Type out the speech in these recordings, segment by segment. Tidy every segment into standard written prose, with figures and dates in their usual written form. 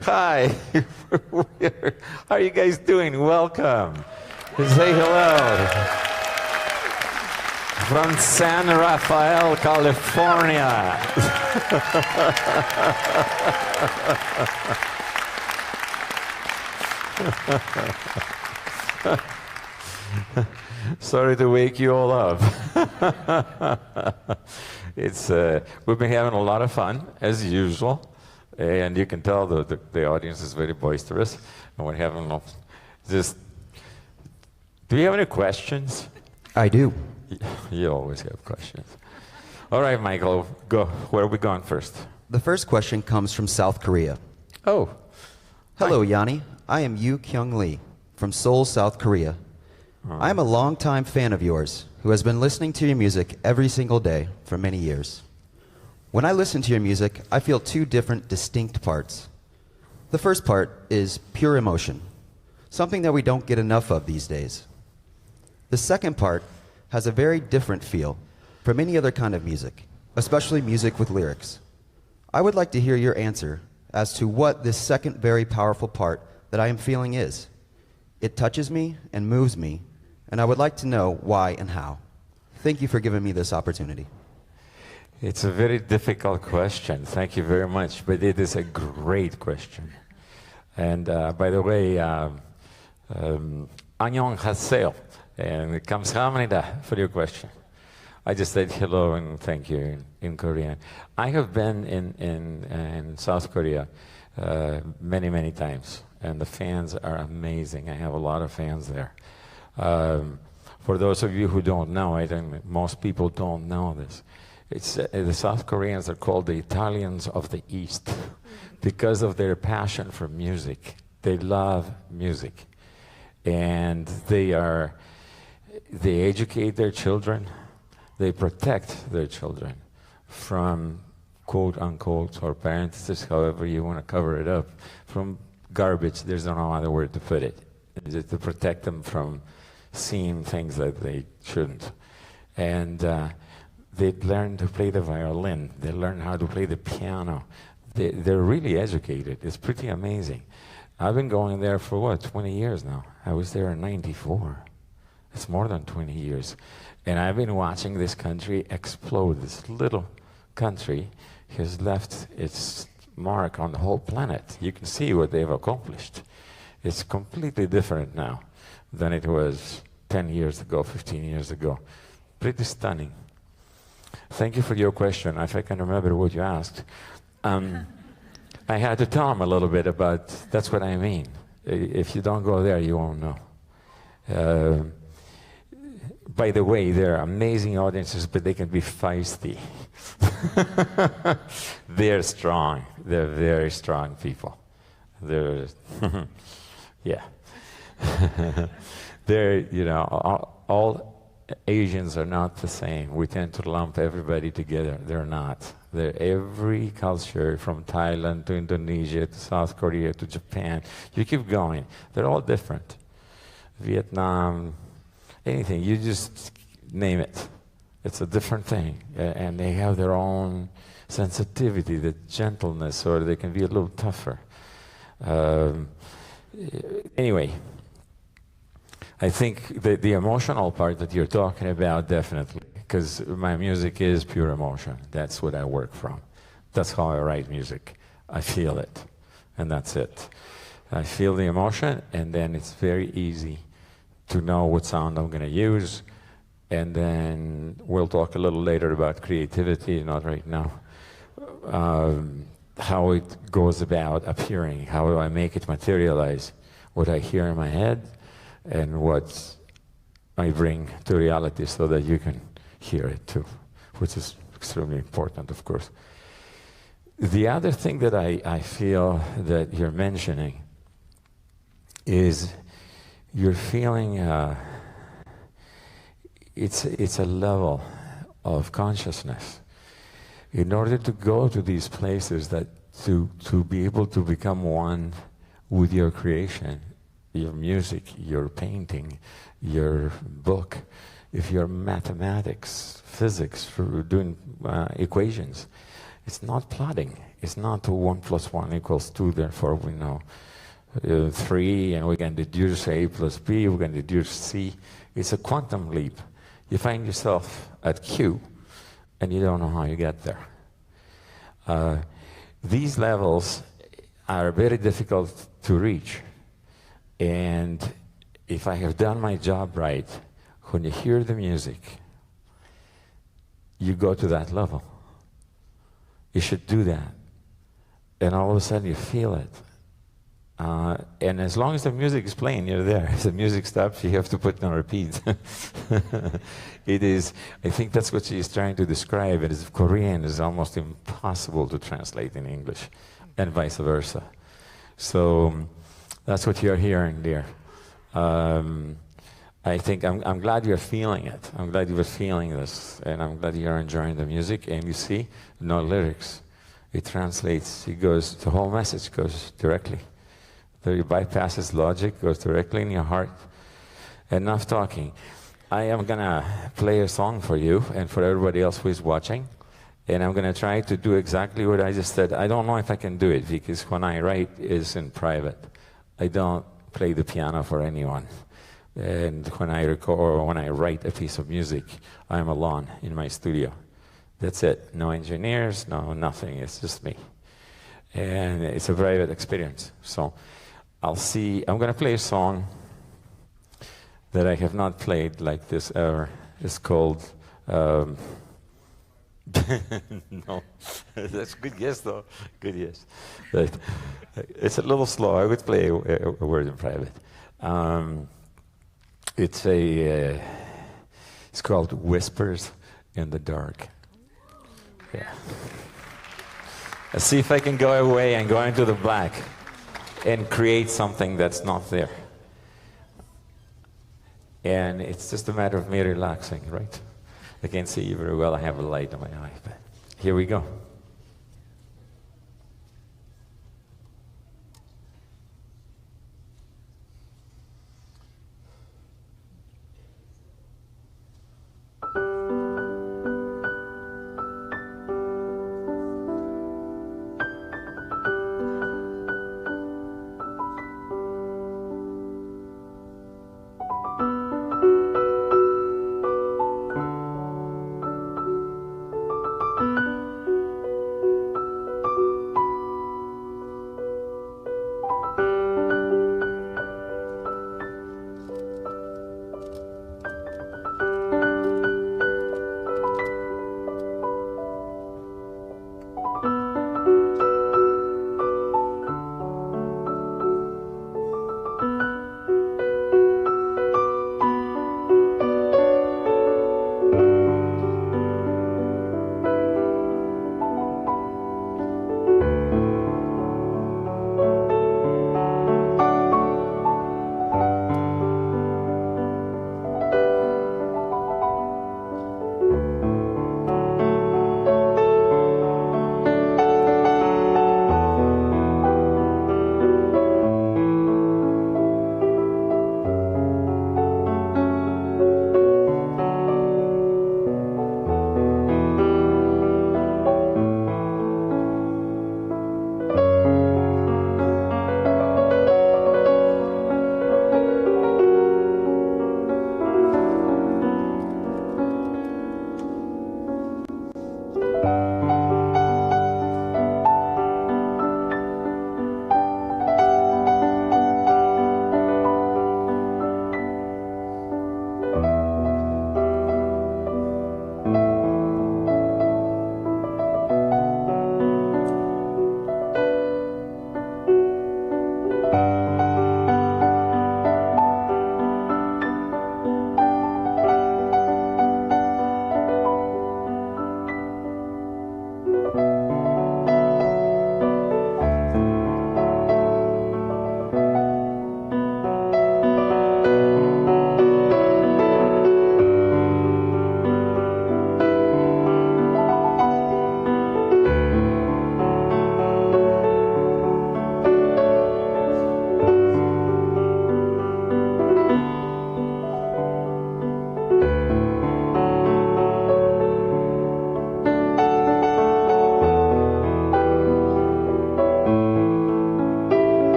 Hi. How are you guys doing? Welcome. Say hello. From San Rafael, California. Sorry to wake you all up. We've been having a lot of fun, as usual. And you can tell the audience is very boisterous. And we're having just... Do you have any questions? I do. You always have questions. All right, Michael, go. Where are we going first? The first question comes from South Korea. Oh. Hello, Yanni. I am Yu Kyung Lee from Seoul, South Korea. I am a longtime fan of yours who has been listening to your music every single day for many years. When I listen to your music, I feel two different, distinct parts. The first part is pure emotion, something that we don't get enough of these days. The second part has a very different feel from any other kind of music, especially music with lyrics. I would like to hear your answer as to what this second very powerful part that I am feeling is. It touches me and moves me, and I would like to know why and how. Thank you for giving me this opportunity. It's a very difficult question. Thank you very much, but it is a great question. And by the way, annyeonghaseyo, and 감사합니다 for your question. I just said hello and thank you in Korean. I have been in South Korea many, many times, and the fans are amazing. I have a lot of fans there. For those of you who don't know, I think most people don't know this. The South Koreans are called the Italians of the East because of their passion for music. They love music, and they educate their children. They protect their children from quote unquote, or parentheses, however you want to cover it up, from garbage. There's no other word to put it. Just to protect them from seeing things that they shouldn't. And they learn to play the violin. They learn how to play the piano. They're really educated. It's pretty amazing. I've been going there for what, 20 years now. I was there in '94. It's more than 20 years. And I've been watching this country explode. This little country has left its mark on the whole planet. You can see what they've accomplished. It's completely different now than it was 10 years ago, 15 years ago. Pretty stunning. Thank you for your question. If I can remember what you asked. I had to tell him a little bit about, that's what I mean. If you don't go there, you won't know. By the way, they're amazing audiences, but they can be feisty. They're strong. They're very strong people. They're, yeah. They're, you know, all Asians are not the same. We tend to lump everybody together. They're not. They're every culture, from Thailand to Indonesia to South Korea to Japan. You keep going. They're all different. Vietnam, anything. You just name it. It's a different thing. And they have their own sensitivity, the gentleness, or they can be a little tougher. Anyway, I think the emotional part that you're talking about, definitely, because my music is pure emotion. That's what I work from. That's how I write music. I feel it, and that's it. I feel the emotion, and then it's very easy to know what sound I'm going to use, and then we'll talk a little later about creativity, not right now. How it goes about appearing, how do I make it materialize, what I hear in my head, and what I bring to reality so that you can hear it too, which is extremely important, of course. The other thing that I feel that you're mentioning is you're feeling, it's a level of consciousness. In order to go to these places, that to be able to become one with your creation, your music, your painting, your book, if you're mathematics, physics, for doing equations, It's not plotting. It's not 1 + 1 = 2, therefore we know 3, and we can deduce A plus B, we can deduce C. It's a quantum leap. You find yourself at Q, and you don't know how you get there. These levels are very difficult to reach. And if I have done my job right, when you hear the music, you go to that level. You should do that. And all of a sudden you feel it. And as long as the music is playing, you're there. If the music stops, you have to put it on repeat. It is, I think that's what she is trying to describe. It is Korean is almost impossible to translate in English, and vice versa. So that's what you're hearing there. I think I'm glad you're feeling it. I'm glad you were feeling this, and I'm glad you're enjoying the music. And you see, no lyrics. It translates. It goes. The whole message goes directly. It bypasses logic, goes directly in your heart. Enough talking. I am gonna play a song for you and for everybody else who is watching, and I'm gonna try to do exactly what I just said. I don't know if I can do it because when I write is in private. I don't play the piano for anyone. And when I record or when I write a piece of music, I'm alone in my studio. That's it. No engineers, no nothing. It's just me. And it's a private experience. So I'm going to play a song that I have not played like this ever. It's called, no, that's a good guess though, good guess. But it's a little slow. I would play a word in private. It's called Whispers in the Dark. Yeah. Let's see if I can go away and go into the black and create something that's not there. And it's just a matter of me relaxing, right? I can't see you very well. I have a light in my eye, but here we go.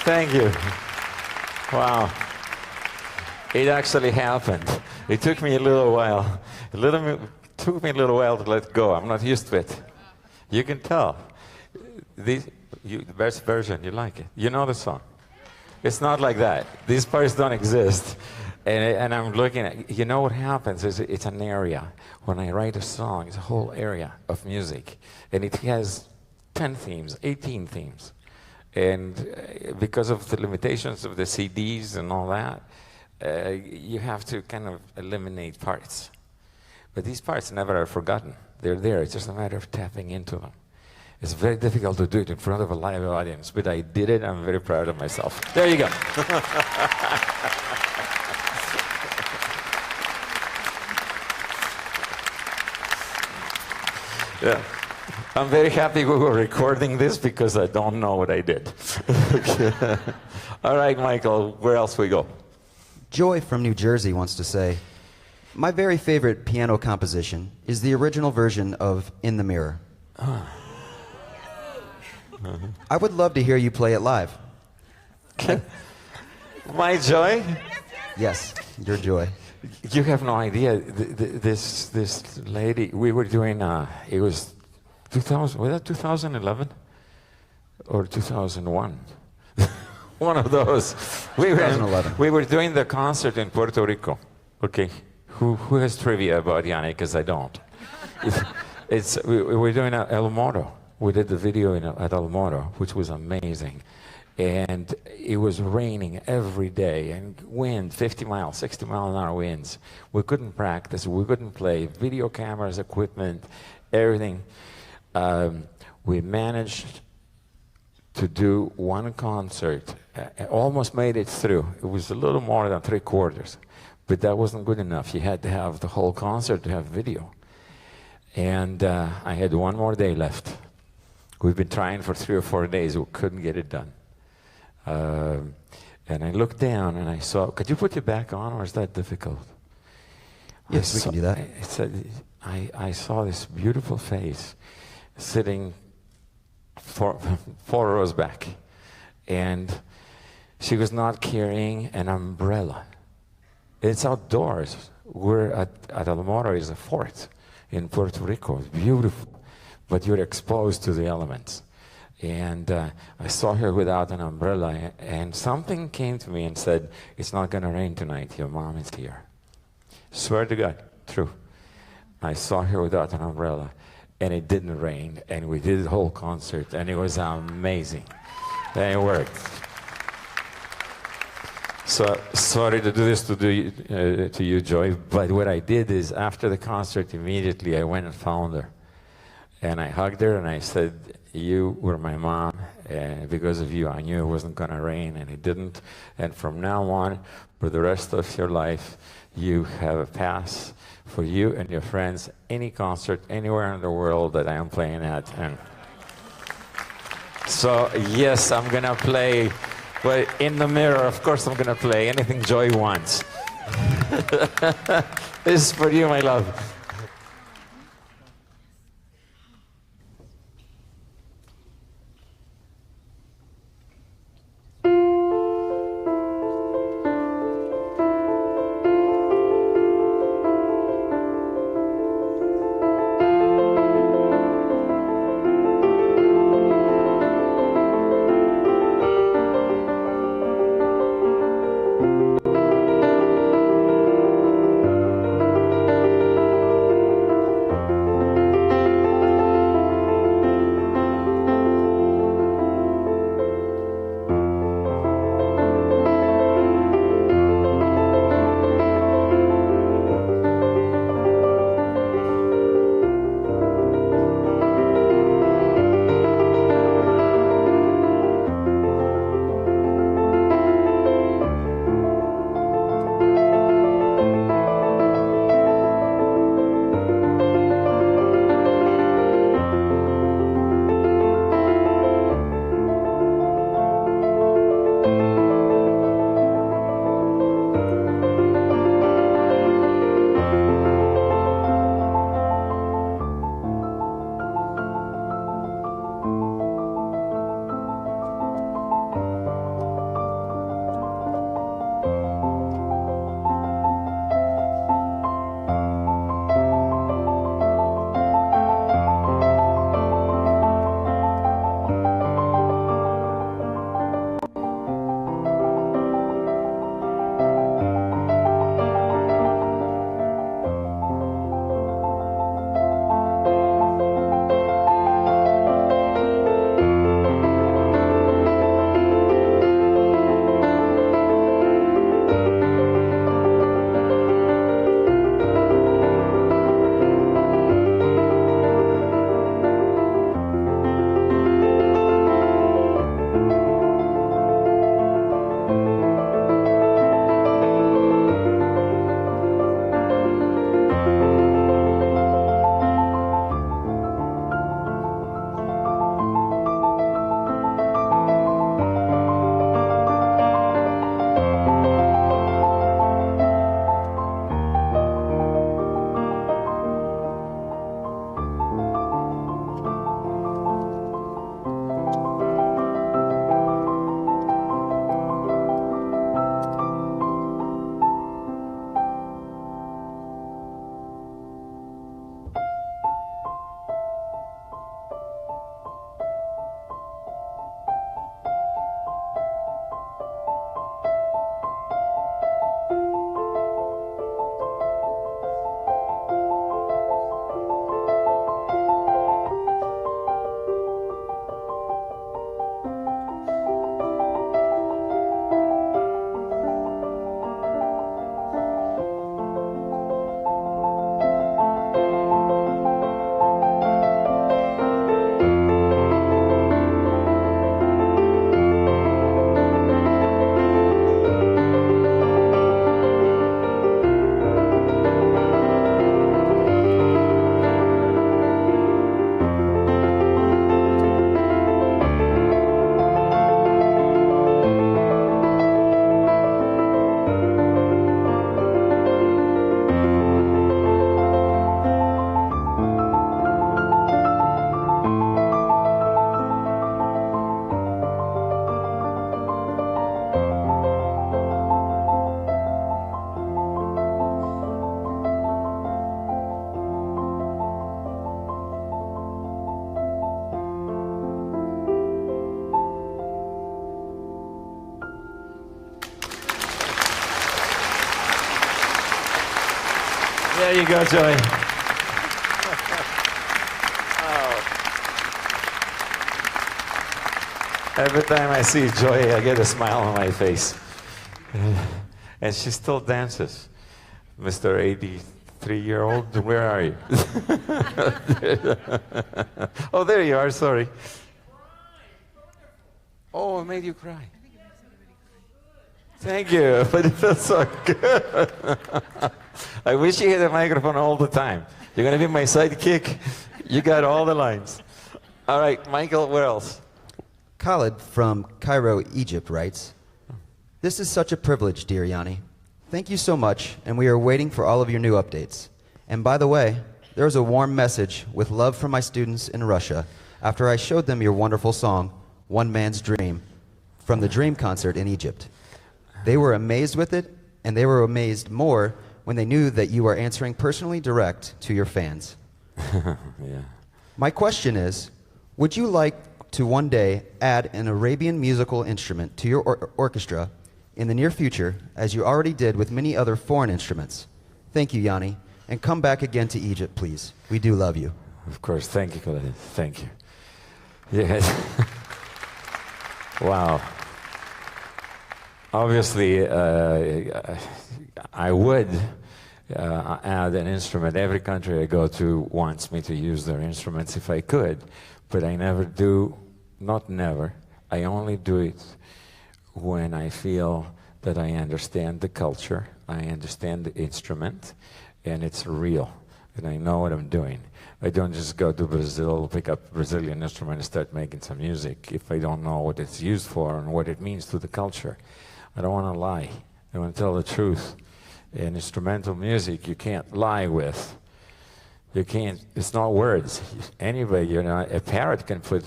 Thank you. Wow. It actually happened. It took me a little while. Took me a little while to let go. I'm not used to it. You can tell. The best version, you like it. You know the song. It's not like that. These parts don't exist. And I'm looking at, you know what happens is it's an area. When I write a song, it's a whole area of music. And it has 10 themes, 18 themes. And because of the limitations of the CDs and all that, you have to kind of eliminate parts. But these parts never are forgotten. They're there. It's just a matter of tapping into them. It's very difficult to do it in front of a live audience, but I did it. I'm very proud of myself. There you go. Yeah. I'm very happy we were recording this because I don't know what I did. Okay. All right, Michael, where else we go? Joy from New Jersey wants to say, my very favorite piano composition is the original version of In the Mirror. I would love to hear you play it live. My Joy? Yes, your Joy. You have no idea. This lady, we were doing, it was 2000, was that 2011? Or 2001? One of those. 2011. We were doing the concert in Puerto Rico. Okay. Who has trivia about Yanni? Because I don't. We were doing El Moro. We did the video at El Moro, which was amazing. And it was raining every day, and wind, 50 miles, 60 mile an hour winds. We couldn't practice, we couldn't play. Video cameras, equipment, everything. We managed to do one concert. Almost made it through. It was a little more than 3/4. But that wasn't good enough. You had to have the whole concert to have video. And I had one more day left. We've been trying for 3 or 4 days. We couldn't get it done. And I looked down and I saw, could you put it back on, or is that difficult? Yes, we can do that. I saw this beautiful face sitting four rows back. And she was not carrying an umbrella. It's outdoors. We're at El Moro is a fort in Puerto Rico. It's beautiful, but you're exposed to the elements. And I saw her without an umbrella, and something came to me and said, it's not going to rain tonight. Your mom is here. Swear to God, true. I saw her without an umbrella, and it didn't rain, and we did the whole concert, and it was amazing. And it worked. So sorry to do this to you, Joy, but what I did is after the concert, immediately I went and found her. And I hugged her and I said, you were my mom, and because of you I knew it wasn't going to rain, and it didn't. And from now on, for the rest of your life, you have a pass for you and your friends, any concert, anywhere in the world that I am playing at. And so, yes, I'm going to play, but In the Mirror, of course I'm going to play anything Joy wants. This is for you, my love. There you go, Joey. Every time I see Joy, I get a smile on my face. And she still dances. Mr. 83-year-old, where are you? Oh, there you are, sorry. Oh, it made you cry. Thank you, but it feels so good. I wish you had a microphone all the time. You're going to be my sidekick. You got all the lines. All right, Michael, where else? Khalid from Cairo, Egypt writes, "This is such a privilege, dear Yanni. Thank you so much, and we are waiting for all of your new updates. And by the way, there is a warm message with love from my students in Russia after I showed them your wonderful song, One Man's Dream, from the Dream concert in Egypt. They were amazed with it, and they were amazed more when they knew that you are answering personally direct to your fans. Yeah. My question is, would you like to one day add an Arabian musical instrument to your orchestra in the near future, as you already did with many other foreign instruments? Thank you, Yanni, and come back again to Egypt, please. We do love you." Of course. Thank you, Khalid. Thank you. Yes. Wow. Obviously, I would add an instrument. Every country I go to wants me to use their instruments if I could, but I never do. Not never. I only do it when I feel that I understand the culture, I understand the instrument, and it's real, and I know what I'm doing. I don't just go to Brazil, pick up a Brazilian instrument and start making some music if I don't know what it's used for and what it means to the culture. I don't want to lie. I want to tell the truth. In instrumental music, you can't lie with. You can't, it's not words. Anybody, you know, a parrot can put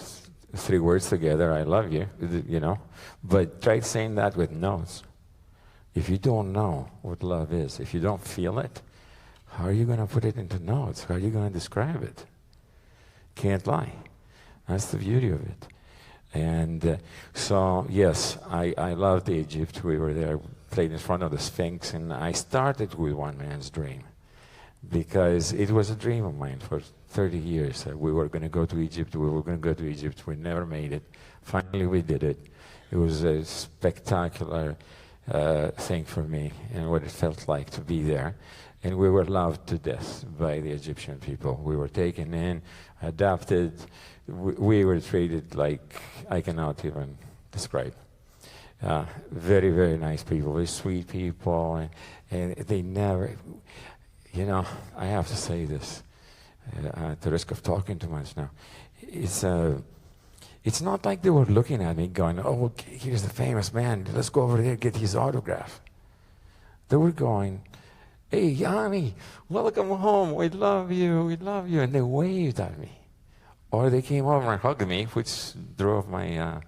3 words together, I love you, you know, but try saying that with notes. If you don't know what love is, if you don't feel it, how are you going to put it into notes? How are you going to describe it? Can't lie. That's the beauty of it. And so, yes, I loved Egypt. We were there, played in front of the Sphinx, and I started with One Man's Dream because it was a dream of mine for 30 years. We were going to go to Egypt. We were going to go to Egypt. We never made it. Finally, we did it. It was a spectacular thing for me and what it felt like to be there. And we were loved to death by the Egyptian people. We were taken in, adopted. We were treated like I cannot even describe. Very, very nice people, very sweet people. And they never, you know, I have to say this at the risk of talking too much now. It's not like they were looking at me going, oh, okay, here's the famous man. Let's go over there and get his autograph. They were going, hey, Yanni, welcome home. We love you. We love you. And they waved at me. Or they came over and hugged me, which drove my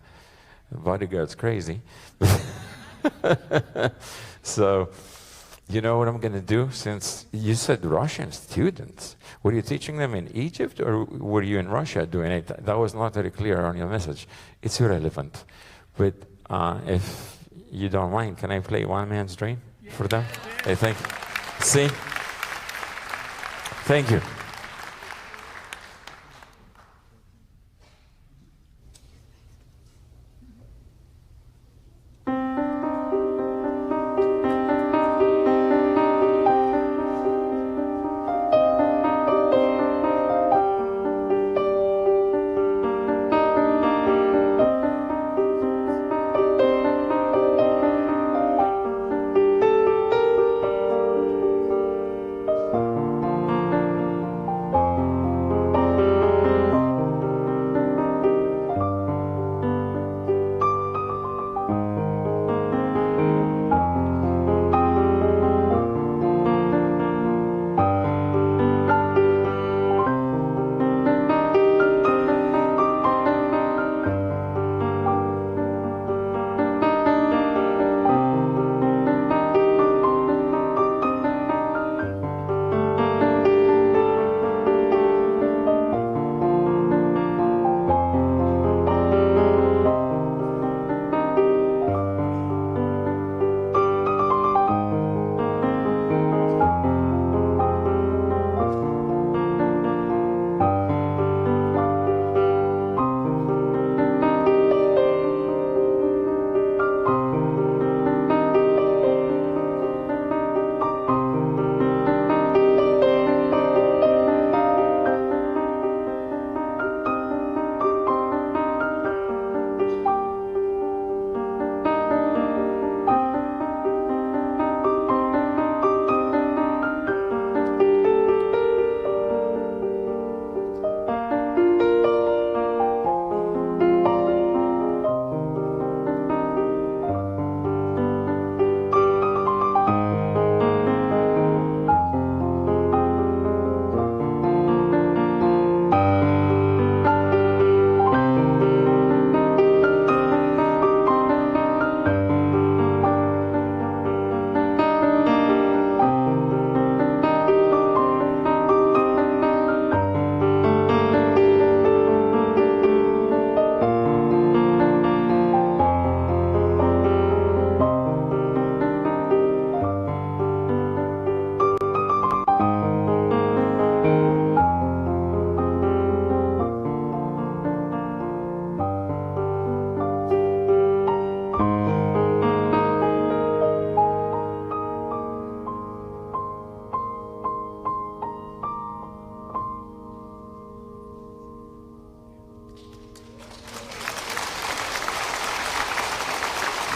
bodyguards crazy. So, you know what I'm going to do? Since you said Russian students, were you teaching them in Egypt or were you in Russia doing it? That was not very clear on your message. It's irrelevant. But if you don't mind, can I play One Man's Dream for them? Hey, thank you. See? Thank you.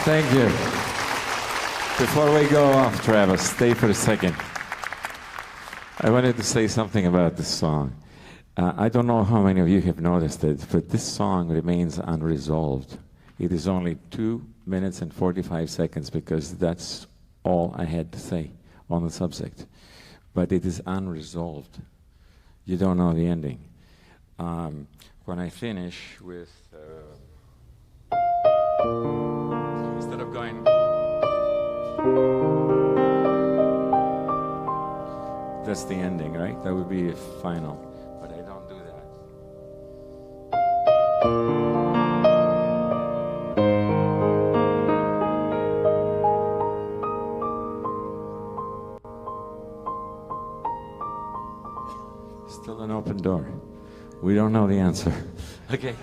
Thank you. Before we go off, Travis, stay for a second. I wanted to say something about this song. I don't know how many of you have noticed it, but this song remains unresolved. It is only 2 minutes and 45 seconds because that's all I had to say on the subject. But it is unresolved. You don't know the ending. When I finish with... instead of going... That's the ending, right? That would be a final. But I don't do that. Still an open door. We don't know the answer. Okay.